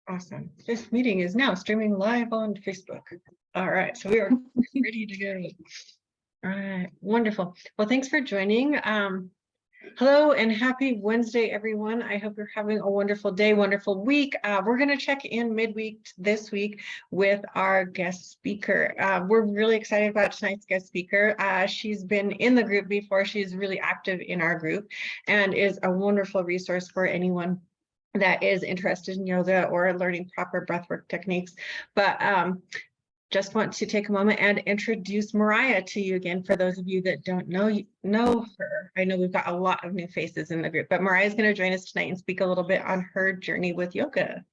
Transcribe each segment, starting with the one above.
Awesome. This meeting is now streaming live on Facebook. All right, so we are ready to go. All right, wonderful. Well, thanks for joining. Hello and happy Wednesday, everyone. I hope you're having a wonderful day, wonderful week. We're going to check in midweek this week with our guest speaker. We're really excited about tonight's guest speaker. She's been in the group before. She's really active in our group and is a wonderful resource for anyone that is interested in yoga or learning proper breathwork techniques. But just want to take a moment and introduce Mariah to you again for those of you that don't know her. I know we've got a lot of new faces in the group, but Mariah is going to join us tonight and speak a little bit on her journey with yoga.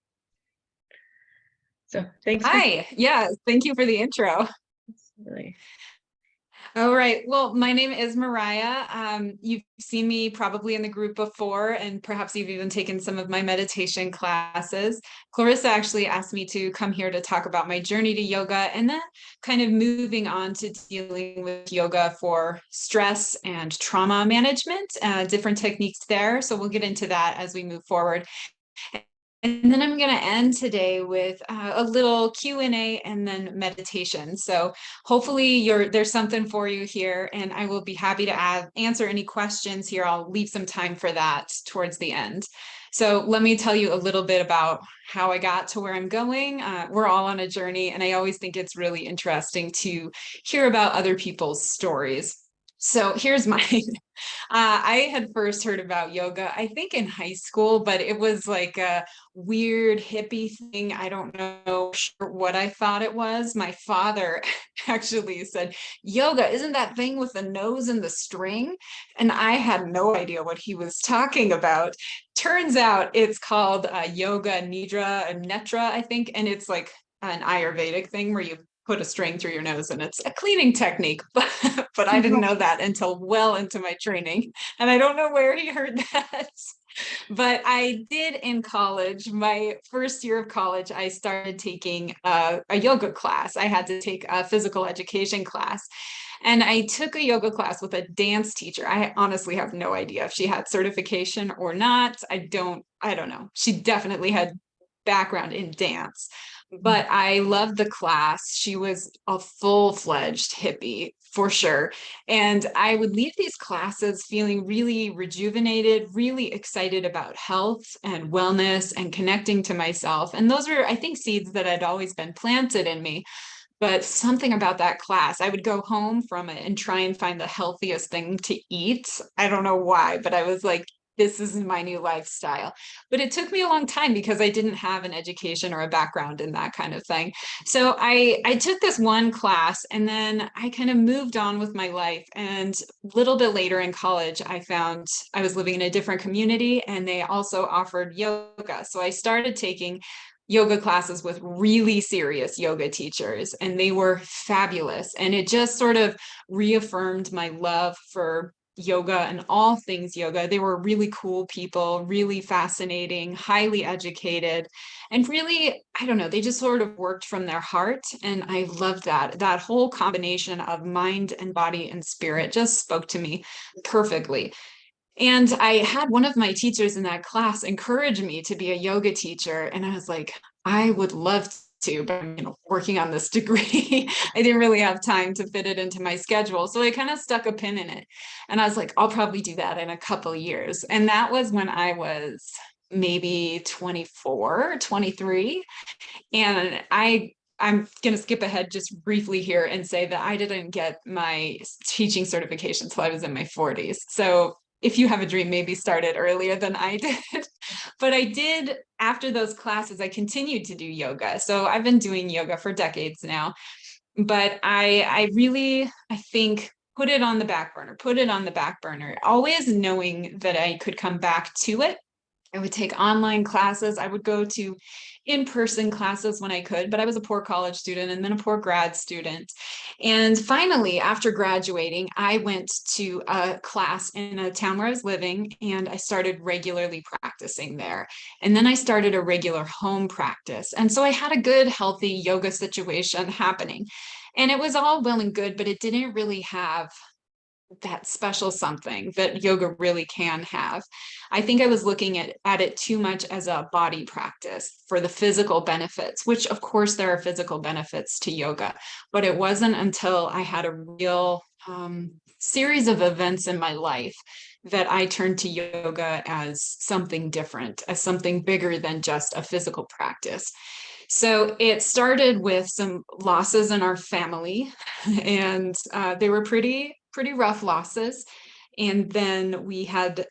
So thanks. Hi. Yeah, thank you for the intro. Really. All right. Well, my name is Mariah. You've seen me probably in the group before, and perhaps you've even taken some of my meditation classes. Clarissa actually asked me to come here to talk about my journey to yoga and then kind of moving on to dealing with yoga for stress and trauma management, different techniques there. So we'll get into that as we move forward. And then I'm going to end today with a little Q&A and then meditation. So hopefully there's something for you here, and I will be happy to answer any questions here. I'll leave some time for that towards the end. So let me tell you a little bit about how I got to where I'm going. We're all on a journey, and I always think it's really interesting to hear about other people's stories. So here's mine. I had first heard about yoga, I think in high school, but it was like a weird hippie thing. I don't know what I thought it was. My father actually said, yoga, isn't that thing with the nose and the string? And I had no idea what he was talking about. Turns out it's called yoga nidra, netra, I think. And it's like an Ayurvedic thing where you put a string through your nose, and it's a cleaning technique, but I didn't know that until well into my training, and I don't know where he heard that. But I did in college. My first year of college, I started taking a yoga class. I had to take a physical education class, and I took a yoga class with a dance teacher. I honestly have no idea if she had certification or not. I don't know. She definitely had background in dance, but I loved the class. She was a full-fledged hippie for sure. And I would leave these classes feeling really rejuvenated, really excited about health and wellness and connecting to myself. And those were, I think, seeds that had always been planted in me. But something about that class, I would go home from it and try and find the healthiest thing to eat. I don't know why, but I was like, this is my new lifestyle. But it took me a long time because I didn't have an education or a background in that kind of thing. So I took this one class, and then I kind of moved on with my life. And a little bit later in college, I found I was living in a different community, and they also offered yoga. So I started taking yoga classes with really serious yoga teachers, and they were fabulous. And it just sort of reaffirmed my love for yoga and all things yoga. They were really cool people, really fascinating, highly educated, and really, I don't know, they just sort of worked from their heart. And I loved that. That whole combination of mind and body and spirit just spoke to me perfectly. And I had one of my teachers in that class encourage me to be a yoga teacher. And I was like, I would love to, but I'm working on this degree. I didn't really have time to fit it into my schedule. So I kind of stuck a pin in it. And I was like, I'll probably do that in a couple of years. And that was when I was maybe 24, 23. And I'm going to skip ahead just briefly here and say that I didn't get my teaching certification until I was in my 40s. So if you have a dream, maybe start it earlier than I did. But I did, after those classes, I continued to do yoga. So I've been doing yoga for decades now. But I really, I think, put it on the back burner, always knowing that I could come back to it. I would take online classes. I would go to in-person classes when I could, but I was a poor college student and then a poor grad student. And finally, after graduating, I went to a class in a town where I was living, and I started regularly practicing there. And then I started a regular home practice. And so I had a good, healthy yoga situation happening. And it was all well and good, but it didn't really have that special something that yoga really can have. I think I was looking at it too much as a body practice for the physical benefits, which of course there are physical benefits to yoga, but it wasn't until I had a real series of events in my life that I turned to yoga as something different, as something bigger than just a physical practice. So it started with some losses in our family, and they were pretty rough losses. And then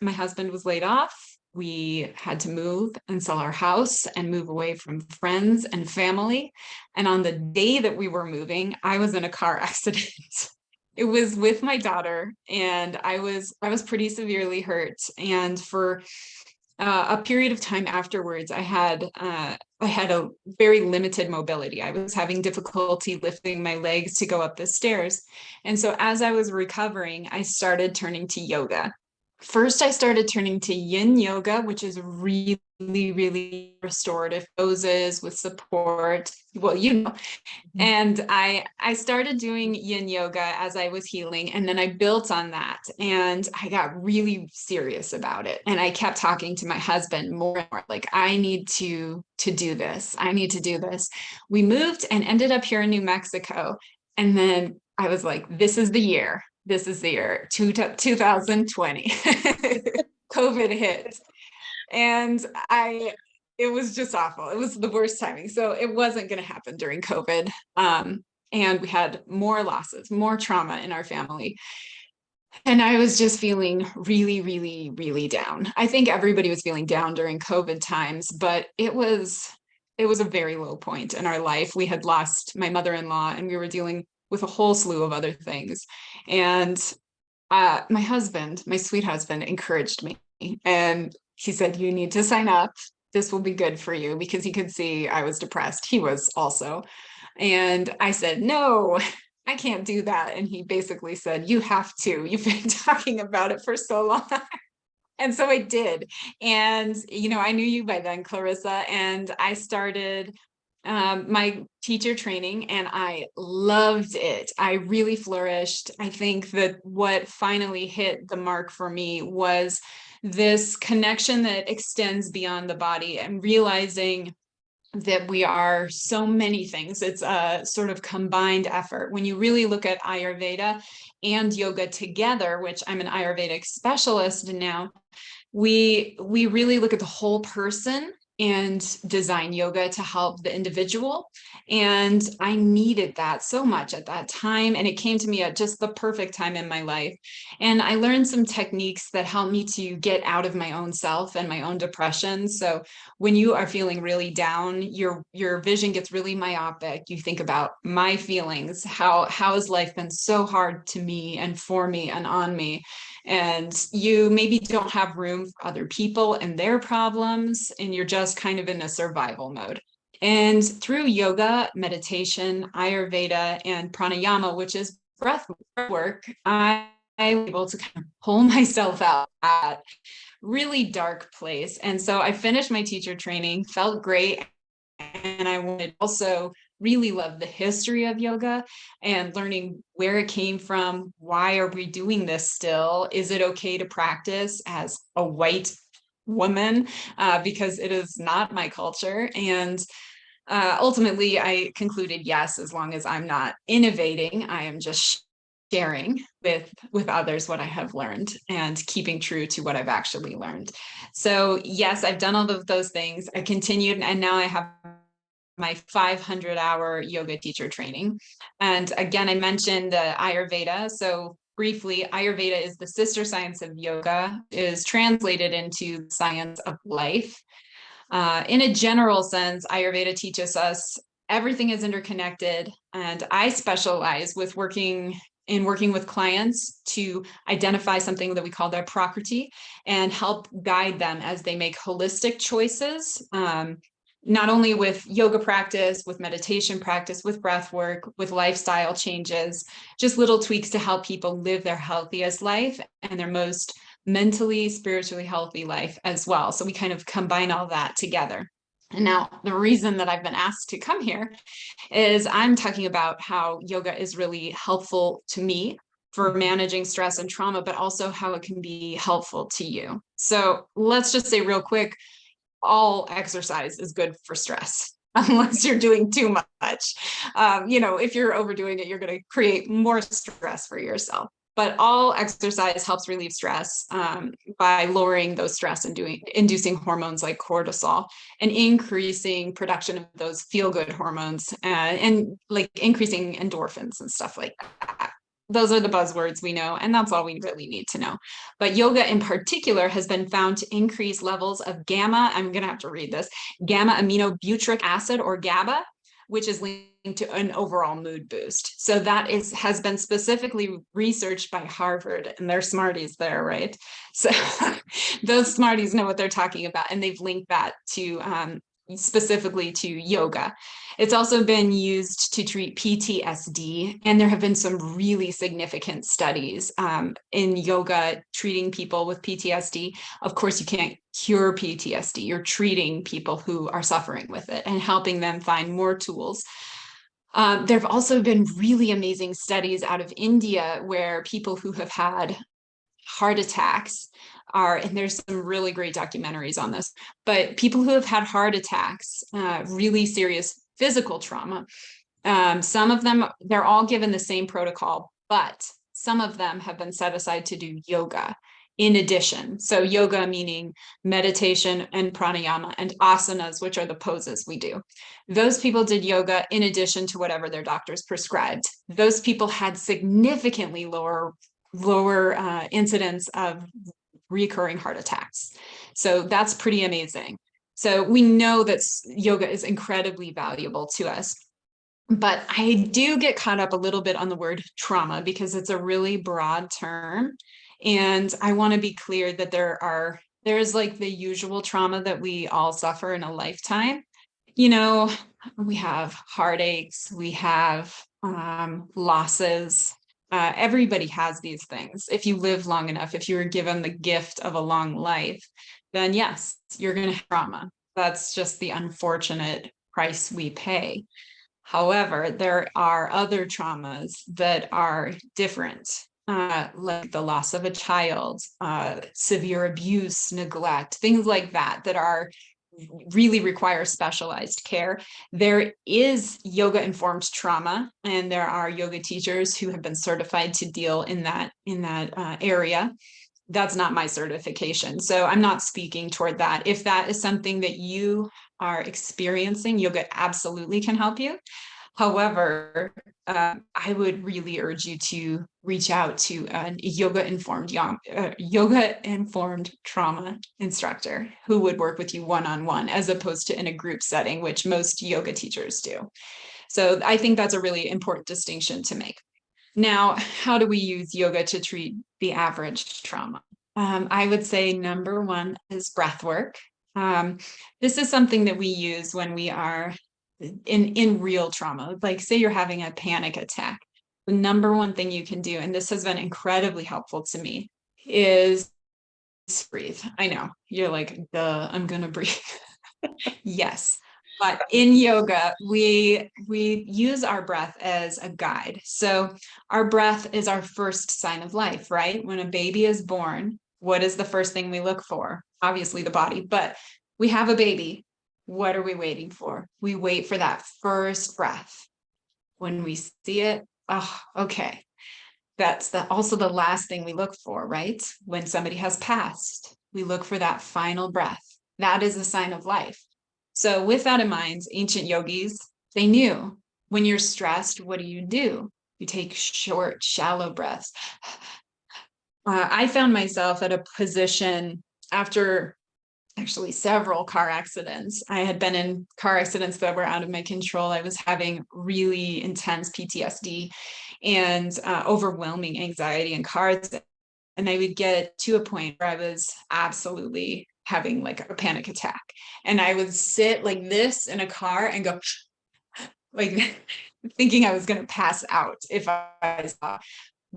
my husband was laid off. We had to move and sell our house and move away from friends and family. And on the day that we were moving, I was in a car accident. It was with my daughter, and I was pretty severely hurt. And for a period of time afterwards, I had a very limited mobility. I was having difficulty lifting my legs to go up the stairs. And so as I was recovering, I started turning to yoga. First, I started turning to yin yoga, which is really, really restorative poses with support. Well, and I started doing yin yoga as I was healing, and then I built on that, and I got really serious about it. And I kept talking to my husband more and more, like, I need to do this. I need to do this. We moved and ended up here in New Mexico. And then I was like, this is the year. This is the year, 2020. COVID hit. And it was just awful. It was the worst timing. So it wasn't going to happen during COVID. And we had more losses, more trauma in our family. And I was just feeling really, really, really down. I think everybody was feeling down during COVID times, but it was a very low point in our life. We had lost my mother-in-law, and we were dealing with a whole slew of other things. And my husband, my sweet husband, encouraged me, and he said, you need to sign up. This will be good for you, because he could see I was depressed. He was also. And I said, no, I can't do that. And he basically said, you have to. You've been talking about it for so long. And so I did. And, I knew you by then, Clarissa, and I started my teacher training, and I loved it. I really flourished. I think that what finally hit the mark for me was this connection that extends beyond the body, and realizing that we are so many things. It's a sort of combined effort. When you really look at Ayurveda and yoga together, which I'm an Ayurvedic specialist now, we really look at the whole person and design yoga to help the individual. And I needed that so much at that time. And it came to me at just the perfect time in my life. And I learned some techniques that helped me to get out of my own self and my own depression. So when you are feeling really down, your vision gets really myopic. You think about my feelings. How has life been so hard to me and for me and on me? And you maybe don't have room for other people and their problems, and you're just kind of in a survival mode. And through yoga, meditation, Ayurveda, and pranayama, which is breath work, I was able to kind of pull myself out at really dark place. And so I finished my teacher training, felt great, and I wanted also really love the history of yoga and learning where it came from. Why are we doing this still? Is it okay to practice as a white woman? Because it is not my culture. And ultimately, I concluded yes, as long as I'm not innovating, I am just sharing with others what I have learned and keeping true to what I've actually learned. So yes, I've done all of those things. I continued, and now I have my 500-hour yoga teacher training. And again, I mentioned Ayurveda. So briefly, Ayurveda is the sister science of yoga, is translated into science of life. In a general sense, Ayurveda teaches us everything is interconnected. And I specialize working with clients to identify something that we call their prakriti and help guide them as they make holistic choices, not only with yoga practice, with meditation practice, with breath work, with lifestyle changes, just little tweaks to help people live their healthiest life and their most mentally, spiritually healthy life as well. So we kind of combine all that together. And now the reason that I've been asked to come here is I'm talking about how yoga is really helpful to me for managing stress and trauma, but also how it can be helpful to you. So let's just say real quick, all exercise is good for stress unless you're doing too much. If you're overdoing it, you're going to create more stress for yourself. But all exercise helps relieve stress by lowering those stress and inducing hormones like cortisol and increasing production of those feel-good hormones and like increasing endorphins and stuff like that. Those are the buzzwords we know, and that's all we really need to know. But yoga in particular has been found to increase levels of I'm going to have to read this, gamma aminobutyric acid, or GABA, which is linked to an overall mood boost. So that has been specifically researched by Harvard, and they're smarties there, right? So those smarties know what they're talking about, and they've linked that to specifically to yoga. It's also been used to treat PTSD, and there have been some really significant studies in yoga treating people with PTSD. Of course, you can't cure PTSD. You're treating people who are suffering with it and helping them find more tools. There have also been really amazing studies out of India where people who have had heart attacks and there's some really great documentaries on this, but people who have had heart attacks, really serious physical trauma, some of them, they're all given the same protocol, but some of them have been set aside to do yoga in addition. So yoga meaning meditation and pranayama and asanas, which are the poses we do. Those people did yoga in addition to whatever their doctors prescribed. Those people had significantly lower incidence of recurring heart attacks. So that's pretty amazing. So we know that yoga is incredibly valuable to us. But I do get caught up a little bit on the word trauma because it's a really broad term. And I want to be clear that there's like the usual trauma that we all suffer in a lifetime. We have heartaches, we have losses. Everybody has these things. If you live long enough, if you were given the gift of a long life, then yes, you're going to have trauma. That's just the unfortunate price we pay. However, there are other traumas that are different, like the loss of a child, severe abuse, neglect, things like that are really require specialized care. There is yoga informed trauma, and there are yoga teachers who have been certified to deal in that area. That's not my certification, so I'm not speaking toward that. If that is something that you are experiencing, yoga absolutely can help you. However, I would really urge you to reach out to a yoga-informed trauma instructor who would work with you one-on-one as opposed to in a group setting, which most yoga teachers do. So I think that's a really important distinction to make. Now, how do we use yoga to treat the average trauma? I would say number one is breath work. This is something that we use when we are in real trauma, like say you're having a panic attack. The number one thing you can do, and this has been incredibly helpful to me, is breathe. I know you're like, duh, I'm gonna breathe. Yes, but in yoga we use our breath as a guide. So our breath is our first sign of life, right? When a baby is born, what is the first thing we look for? Obviously the body, but we have a baby. What are we waiting for? We wait for that first breath. When we see it, oh, okay. That's also the last thing we look for, right? When somebody has passed, we look for that final breath. That is a sign of life. So with that in mind, ancient yogis, they knew when you're stressed, what do? You take short, shallow breaths. I found myself at a position after actually several car accidents. I had been in car accidents that were out of my control. I was having really intense PTSD and overwhelming anxiety in cars. And I would get to a point where I was absolutely having like a panic attack. And I would sit like this in a car and go like thinking I was going to pass out if I saw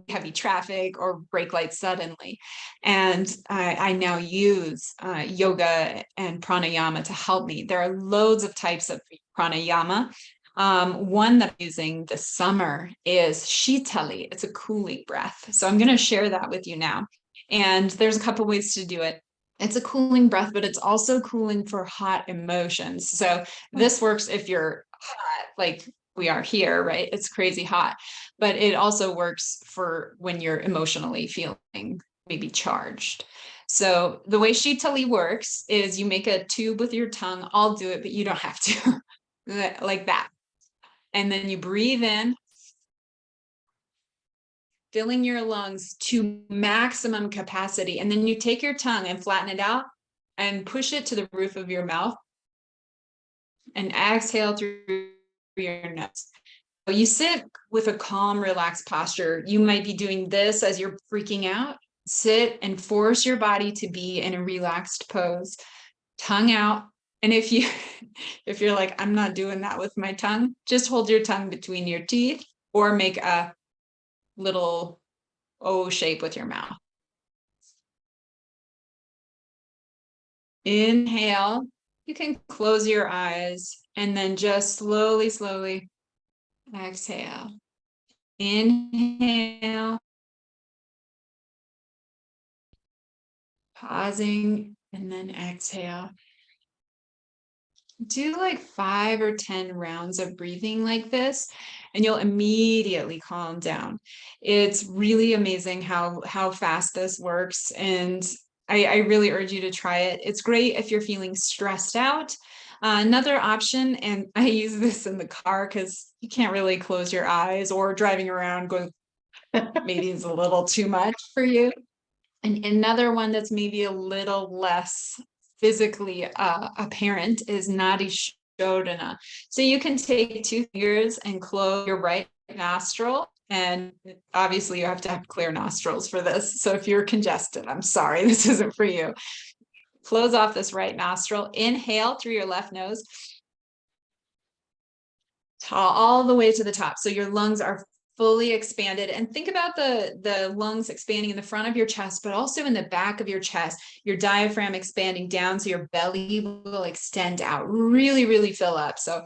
heavy traffic or brake lights suddenly. And I now use yoga and pranayama to help me. There are loads of types of pranayama. One that I'm using this summer is Shitali. It's a cooling breath. So I'm going to share that with you now. And there's a couple ways to do it. It's a cooling breath, but it's also cooling for hot emotions. So this works if you're hot, like we are here, right? It's crazy hot, but it also works for when you're emotionally feeling maybe charged. So the way Shitali works is you make a tube with your tongue. I'll do it, but you don't have to. Like that. And then you breathe in, filling your lungs to maximum capacity. And then you take your tongue and flatten it out and push it to the roof of your mouth and exhale through your nose. So you sit with a calm, relaxed posture. You might be doing this as you're freaking out. Sit and force your body to be in a relaxed pose, tongue out. And if you're like, I'm not doing that with my tongue, just hold your tongue between your teeth or make a little O shape with your mouth. Inhale. You can close your eyes and then just slowly, slowly exhale. Inhale. Pausing and then exhale. Do like 5 or 10 rounds of breathing like this, and you'll immediately calm down. It's really amazing how fast this works, and I really urge you to try it. It's great if you're feeling stressed out. Another option, and I use this in the car because you can't really close your eyes, or driving around going, maybe it's a little too much for you. And another one that's maybe a little less physically apparent is Nadi Shodhana. So you can take 2 fingers and close your right nostril. And obviously you have to have clear nostrils for this. So if you're congested, I'm sorry, this isn't for you. Close off this right nostril. Inhale through your left nose. All the way to the top. So your lungs are fully expanded, and think about the lungs expanding in the front of your chest, but also in the back of your chest, your diaphragm expanding down so your belly will extend out, really, really fill up. So,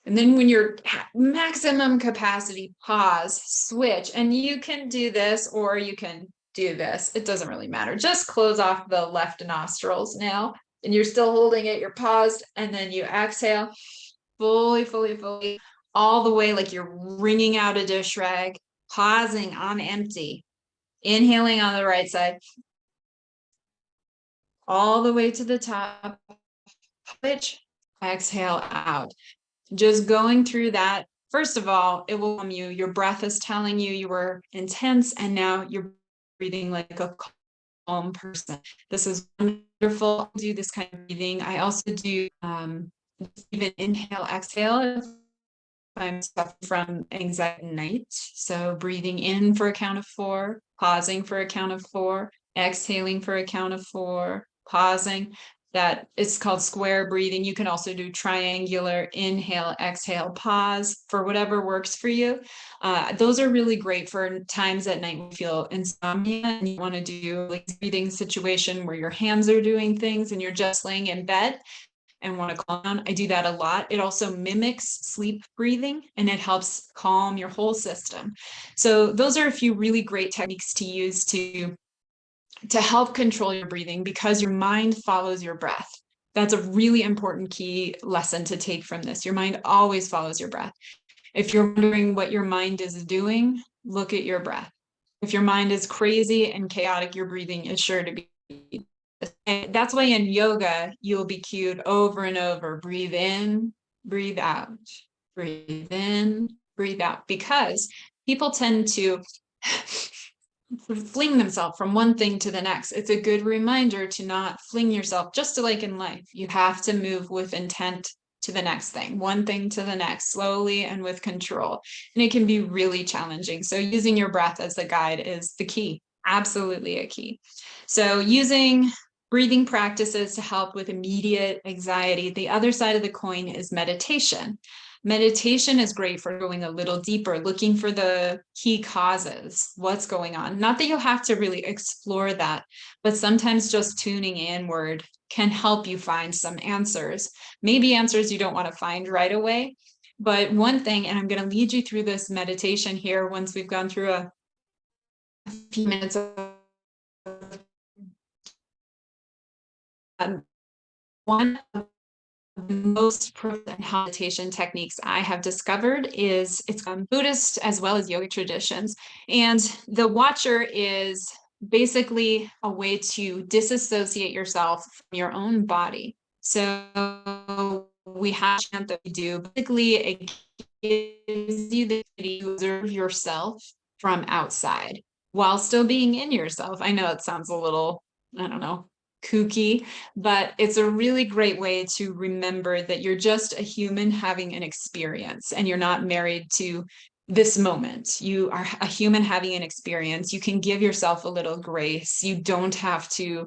and then when you're at maximum capacity, pause, switch, and you can do this or you can do this. It doesn't really matter. Just close off the left nostrils now, and you're still holding it. You're paused, and then you exhale fully, fully, fully, all the way like you're wringing out a dish rag, pausing on empty, inhaling on the right side, all the way to the top, switch, exhale out. Just going through that. First of all, it will calm you. Your breath is telling you you were intense, and now you're breathing like a calm person. This is wonderful. I do this kind of breathing. I also do even inhale, exhale. I'm suffering from anxiety at night. So breathing in for a count of 4, pausing for a count of 4, exhaling for a count of 4, pausing. That it's called square breathing. You can also do triangular, inhale, exhale, pause for whatever works for you. Those are really great for times at night when you feel insomnia and you want to do like a breathing situation where your hands are doing things and you're just laying in bed and want to calm down. I do that a lot. It also mimics sleep breathing and it helps calm your whole system. So those are a few really great techniques to use to help control your breathing because your mind follows your breath. That's a really important key lesson to take from this. Your mind always follows your breath. If you're wondering what your mind is doing, look at your breath. If your mind is crazy and chaotic, your breathing is sure to be. And that's why in yoga, you'll be cued over and over, breathe in, breathe out, breathe in, breathe out, because people tend to fling themselves from one thing to the next. It's a good reminder to not fling yourself, just like in life. You have to move with intent to the next thing, one thing to the next, slowly and with control. And it can be really challenging. So using your breath as the guide is the key, absolutely a key. So using breathing practices to help with immediate anxiety. The other side of the coin is meditation. Meditation is great for going a little deeper, looking for the key causes, what's going on. Not that you'll have to really explore that, but sometimes just tuning inward can help you find some answers. Maybe answers you don't want to find right away, But one thing, and I'm going to lead you through this meditation here once we've gone through a few minutes of one of the most profound meditation techniques I have discovered is it's Buddhist as well as yogic traditions. And the watcher is basically a way to disassociate yourself from your own body. So we have a chant that we do. Basically, it gives you the ability to observe yourself from outside while still being in yourself. I know it sounds a little, I don't know, kooky, but it's a really great way to remember that you're just a human having an experience and you're not married to this moment. You are a human having an experience. You can give yourself a little grace. You don't have to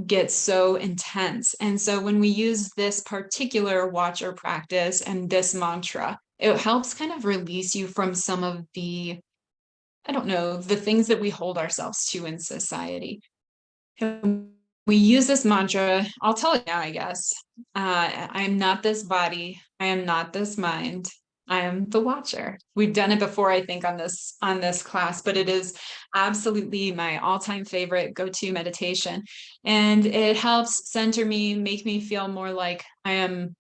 get so intense. And so when we use this particular watcher practice and this mantra, it helps kind of release you from some of the, I don't know, the things that we hold ourselves to in society. We use this mantra. I'll tell it now, I guess. I am not this body. I am not this mind. I am the watcher. We've done it before, I think, on this class, but it is absolutely my all-time favorite go-to meditation. And it helps center me, make me feel more like I am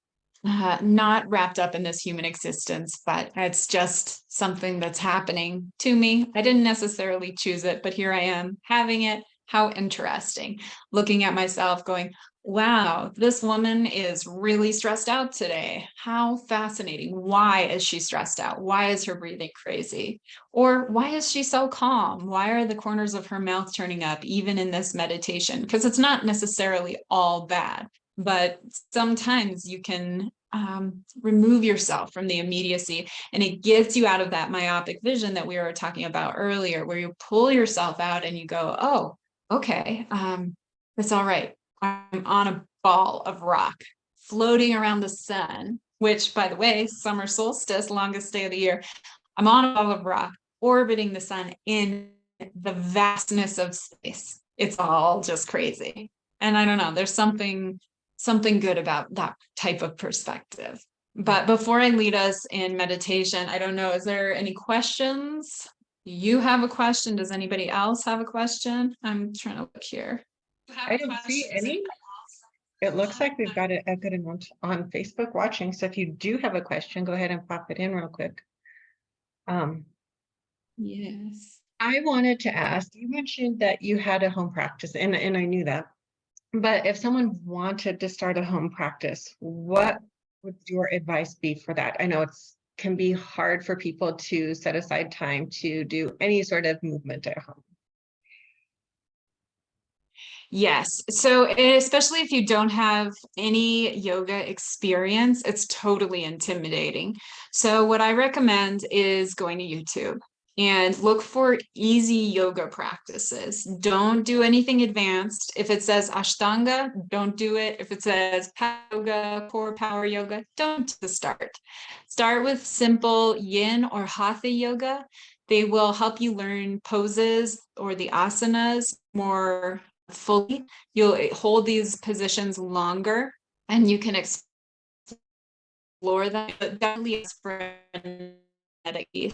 not wrapped up in this human existence, but it's just something that's happening to me. I didn't necessarily choose it, but here I am having it. How interesting. Looking at myself going, wow, this woman is really stressed out today. How fascinating. Why is she stressed out? Why is her breathing crazy? Or why is she so calm? Why are the corners of her mouth turning up even in this meditation? Because it's not necessarily all bad, but sometimes you can remove yourself from the immediacy, and it gets you out of that myopic vision that we were talking about earlier, where you pull yourself out and you go, oh, okay, it's all right. I'm on a ball of rock floating around the sun, which, by the way, summer solstice, longest day of the year. I'm on a ball of rock orbiting the sun in the vastness of space. It's all just crazy. And I don't know, there's something good about that type of perspective. But before I lead us in meditation, I don't know, is there any questions? You have a question? Does anybody else have a question? I'm trying to look here. I don't see any. It looks like we've got a good amount on Facebook watching. So if you do have a question, go ahead and pop it in real quick. Yes. I wanted to ask, you mentioned that you had a home practice, and I knew that. But if someone wanted to start a home practice, what would your advice be for that? I know it's can be hard for people to set aside time to do any sort of movement at home. Yes. So especially if you don't have any yoga experience, it's totally intimidating. So what I recommend is going to YouTube and look for easy yoga practices. Don't do anything advanced. If it says Ashtanga, don't do it. If it says Power Yoga, Core Power Yoga, don't start. Start with simple Yin or Hatha yoga. They will help you learn poses or the asanas more fully. You'll hold these positions longer and you can explore them, but definitely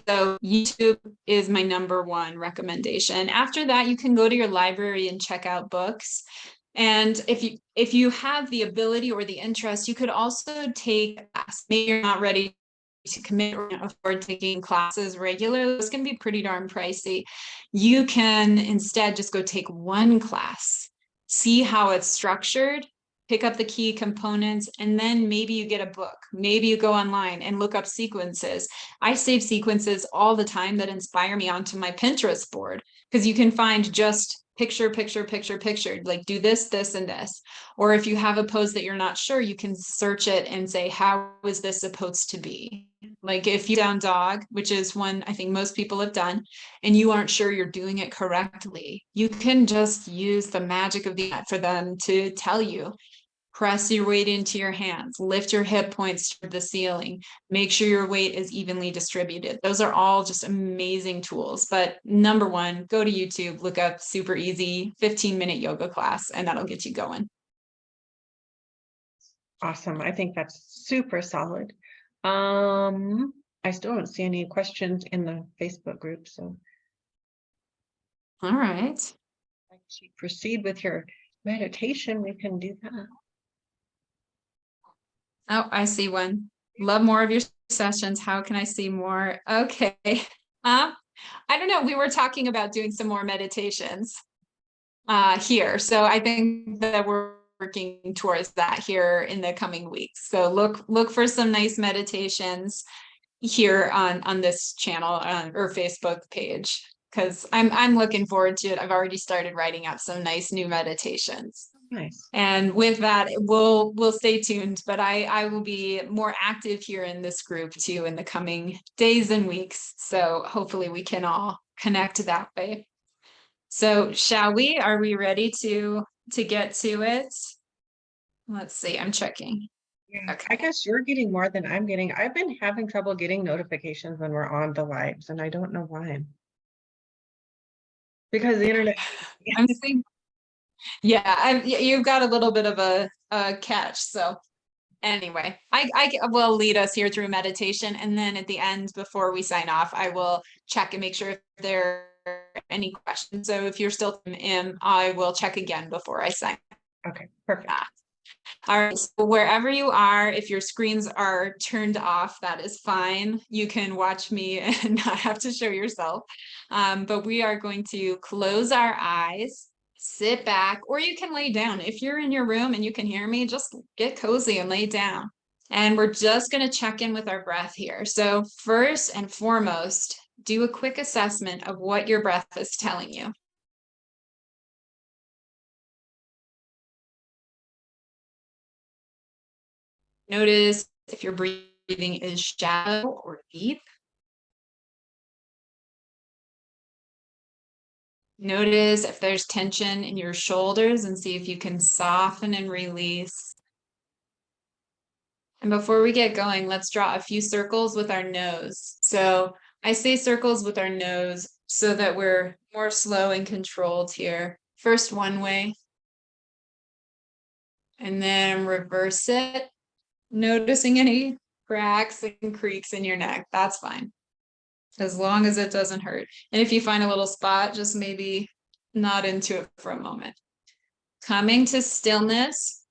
so YouTube is my number one recommendation. After that, you can go to your library and check out books. And if you have the ability or the interest, you could also take a class. Maybe you're not ready to commit or afford taking classes regularly. It's going to be pretty darn pricey. You can instead just go take one class, see how it's structured, pick up the key components, and then maybe you get a book. Maybe you go online and look up sequences. I save sequences all the time that inspire me onto my Pinterest board, because you can find just picture, like do this, this, and this. Or if you have a pose that you're not sure, you can search it and say, how is this supposed to be? Like if you down dog, which is one I think most people have done, and you aren't sure you're doing it correctly, you can just use the magic of the for them to tell you. Press your weight into your hands, lift your hip points to the ceiling, make sure your weight is evenly distributed. Those are all just amazing tools. But number one, go to YouTube, look up super easy 15-minute yoga class, and that'll get you going. Awesome. I think that's super solid. I still don't see any questions in the Facebook group, so All right. if you proceed with your meditation, we can do that. Oh, I see one. Love more of your sessions. How can I see more? Okay. I don't know. We were talking about doing some more meditations here. So I think that we're working towards that here in the coming weeks. So look for some nice meditations here on this channel or Facebook page, because I'm looking forward to it. I've already started writing up some nice new meditations. Nice. And with that, we'll stay tuned, but I will be more active here in this group too in the coming days and weeks. So hopefully we can all connect that way. So shall we? Are we ready to get to it? Let's see, I'm checking. Yeah, I Okay. guess you're getting more than I'm getting. I've been having trouble getting notifications when we're on the lives, and I don't know why. Because the internet. I'm seeing, yeah, you've got a little bit of a catch. So anyway, I will lead us here through meditation. And then at the end, before we sign off, I will check and make sure if there are any questions. So if you're still in, I will check again before I sign. Okay, perfect. All right, so wherever you are, if your screens are turned off, that is fine. You can watch me and not have to show yourself. But we are going to close our eyes, sit back, or you can lay down. If you're in your room and you can hear me, just get cozy and lay down. And we're just going to check in with our breath here. So first and foremost, do a quick assessment of what your breath is telling you. Notice if your breathing is shallow or deep. Notice if there's tension in your shoulders and see if you can soften and release. And before we get going, let's draw a few circles with our nose. So I say circles with our nose so that we're more slow and controlled here. First one way, and then reverse it, noticing any cracks and creaks in your neck. That's fine, as long as it doesn't hurt. And if you find a little spot, just maybe nod into it for a moment. Coming to stillness,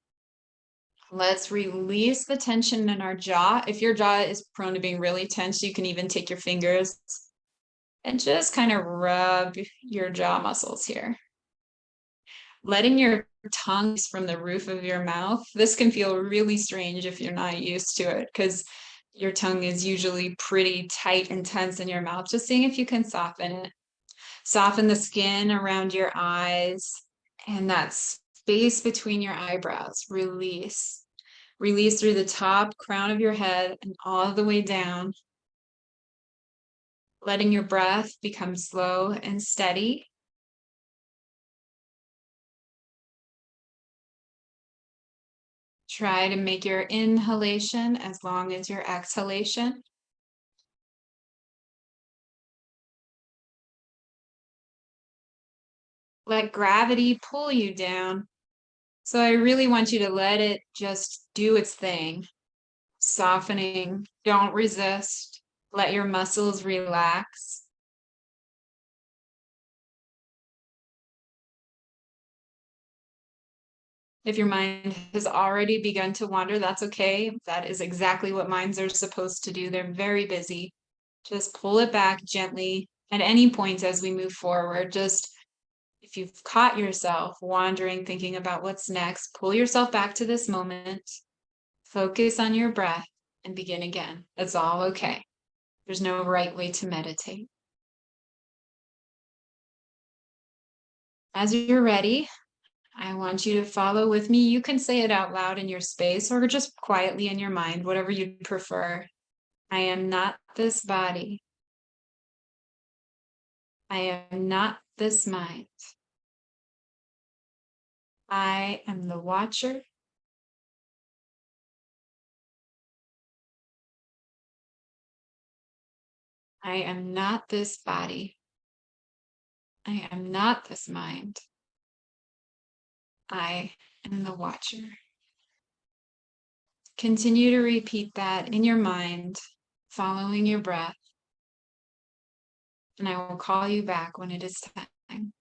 let's release the tension in our jaw. If your jaw is prone to being really tense, you can even take your fingers and just kind of rub your jaw muscles here. Letting your tongue from the roof of your mouth. This can feel really strange if you're not used to it, because your tongue is usually pretty tight and tense in your mouth. Just seeing if you can soften it. Soften the skin around your eyes and that space between your eyebrows. Release. Release through the top crown of your head and all the way down. Letting your breath become slow and steady. Try to make your inhalation as long as your exhalation. Let gravity pull you down. So I really want you to let it just do its thing. Softening, don't resist. Let your muscles relax. If your mind has already begun to wander, that's okay. That is exactly what minds are supposed to do. They're very busy. Just pull it back gently at any point as we move forward. Just if you've caught yourself wandering, thinking about what's next, pull yourself back to this moment, focus on your breath, and begin again. It's all okay. There's no right way to meditate. As you're ready, I want you to follow with me. You can say it out loud in your space or just quietly in your mind, whatever you prefer. I am not this body. I am not this mind. I am the watcher. I am not this body. I am not this mind. I am the watcher. Continue to repeat that in your mind, following your breath. And I will call you back when it is time.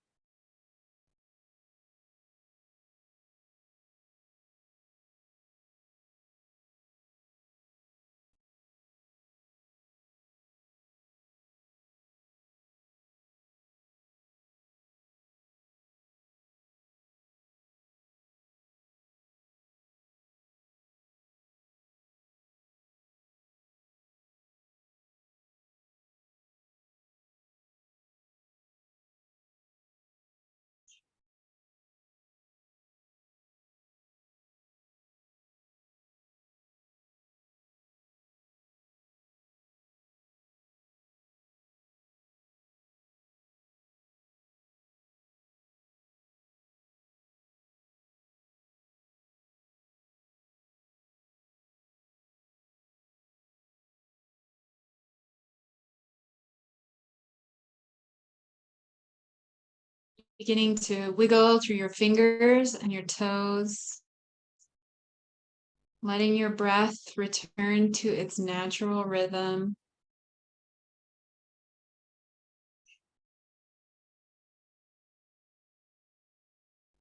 Beginning to wiggle through your fingers and your toes, letting your breath return to its natural rhythm.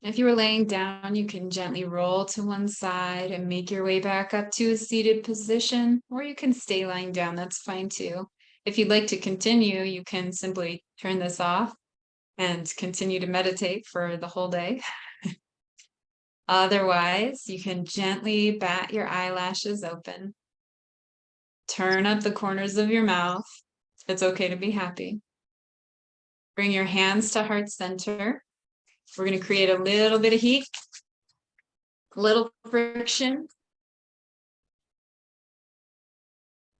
If you were laying down, you can gently roll to one side and make your way back up to a seated position, or you can stay lying down, that's fine too. If you'd like to continue, you can simply turn this off and continue to meditate for the whole day. Otherwise, you can gently bat your eyelashes open. Turn up the corners of your mouth. It's okay to be happy. Bring your hands to heart center. We're going to create a little bit of heat, a little friction,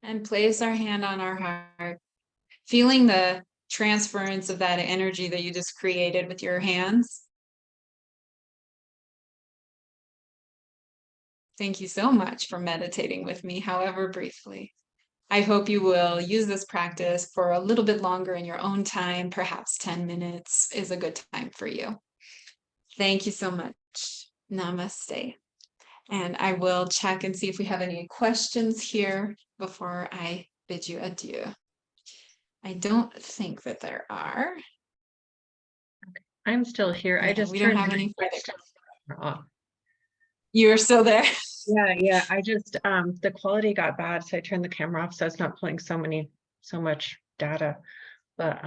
and place our hand on our heart, feeling the transference of that energy that you just created with your hands. Thank you so much for meditating with me, however briefly. I hope you will use this practice for a little bit longer in your own time. Perhaps 10 minutes is a good time for you. Thank you so much. Namaste. And I will check and see if we have any questions here before I bid you adieu. I don't think that there are. I'm still here. I just we don't turned have my any further. off. You're still there. Yeah. I just the quality got bad, so I turned the camera off so it's not pulling so much data. But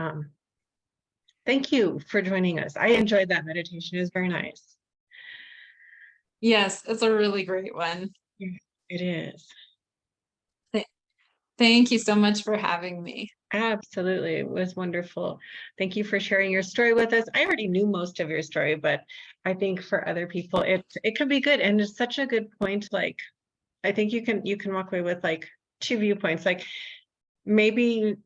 thank you for joining us. I enjoyed that meditation. It was very nice. Yes, it's a really great one. Yeah, it is. Thank you so much for having me. Absolutely. It was wonderful. Thank you for sharing your story with us. I already knew most of your story, but I think for other people it could be good. And it's such a good point. Like, I think you can walk away with like two viewpoints. Like, maybe,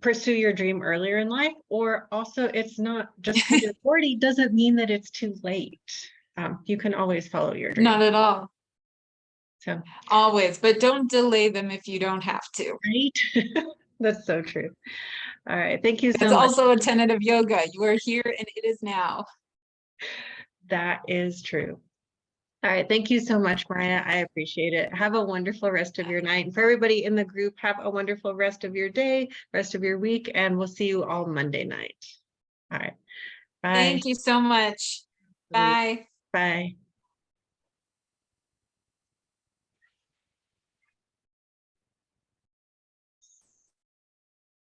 pursue your dream earlier in life, or also it's not just because you're 40 doesn't mean that it's too late. You can always follow your dream. Not at all. So always, but don't delay them if you don't have to. Right? That's so true. All right. Thank you so It's much. also a tenet of yoga. You are here and it is now. That is true. All right. Thank you so much, Mariah. I appreciate it. Have a wonderful rest of your night. And for everybody in the group, have a wonderful rest of your day, rest of your week, and we'll see you all Monday night. All right. Bye. Thank you so much. Bye. Bye.